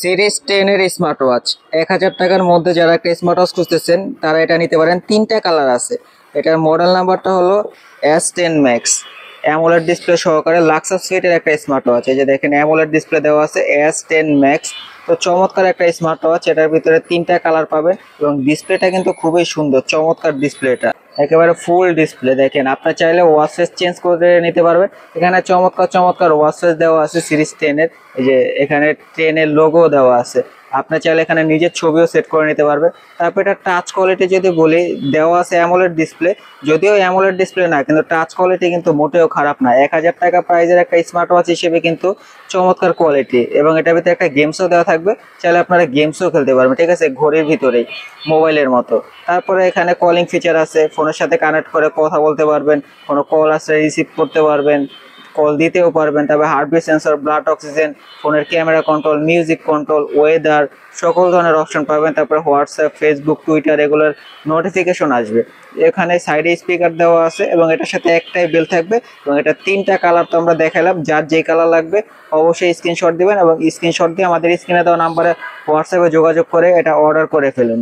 Series 10 এর smart watch 1000 টাকার মধ্যে যারা একটা স্মার্ট ওয়াচ খুঁজতেছেন তারা এটা নিতে পারেন। তিনটা কালার আছে। এটার মডেল নাম্বারটা হলো S10 ম্যাক্স। অ্যামোলেড ডিসপ্লে সহকারে লাক্সাস ফিটের একটা স্মার্ট ওয়াচ। এই যে দেখেন অ্যামোলেড ডিসপ্লে দেওয়া আছে S10 ম্যাক্স। তো চমৎকার একটা স্মার্ট ওয়াচ। এটার ভিতরে তিনটা কালার পাবেন এবং ডিসপ্লেটা কিন্তু খুবই সুন্দর, চমৎকার ডিসপ্লেটা, একেবারে ফুল ডিসপ্লে। দেখেন আপনি চাইলে ওয়াচ ফেস চেঞ্জ করে নিতে পারবেন। এখানে চমৎকার চমৎকার ওয়াচ ফেস দেওয়া আছে সিরিজ 10 এর। এই যে এখানে 10 এর লোগো দেওয়া আছে। আপনি চাইলে এখানে নিজের ছবিও সেট করে নিতে পারবেন। তারপর এটা টাচ কোয়ালিটি যদি বলি, দেওয়া আছে অ্যামোলেড ডিসপ্লে। যদিও অ্যামোলেড ডিসপ্লে না, কিন্তু টাচ কোয়ালিটি কিন্তু মোটেও খারাপ না। 1000 টাকা প্রাইজের একটা স্মার্ট ওয়াচ হিসেবে কিন্তু চমৎকার কোয়ালিটি। এবং এটার ভিতরে একটা গেমসও দেওয়া থাকবে, চাইলে আপনারা গেমসও খেলতে পারবেন, ঠিক আছে, ঘড়ির ভিতরেই, মোবাইলের মতো। তারপরে এখানে কলিং ফিচার আছে, ফোনের সাথে কানেক্ট করে কথা বলতে পারবেন, কোনো কল আসলে রিসিভ করতে পারবেন, কল দিতেও পারবেন। তারপরে হার্টবিট সেন্সর, ব্লাড অক্সিজেন, ফোনের camera control, music control, weather, সকল ধরনের অপশন পাবেন। তারপরে হোয়াটসঅ্যাপ, ফেসবুক, টুইটার এগুলোর নোটিফিকেশন আসবে। এখানে সাইডে স্পিকার দেওয়া আছে এবং এটার সাথে একটাই বেল থাকবে। এবং এটা তিনটা কালার তো আমরা দেখালাম, যার যে কালার লাগবে অবশ্যই স্ক্রিনশট দিবেন এবং স্ক্রিনশট দিয়ে আমাদের স্ক্রিনে দেওয়া নাম্বারে হোয়াটসঅ্যাপে যোগাযোগ করে এটা অর্ডার করে ফেলুন।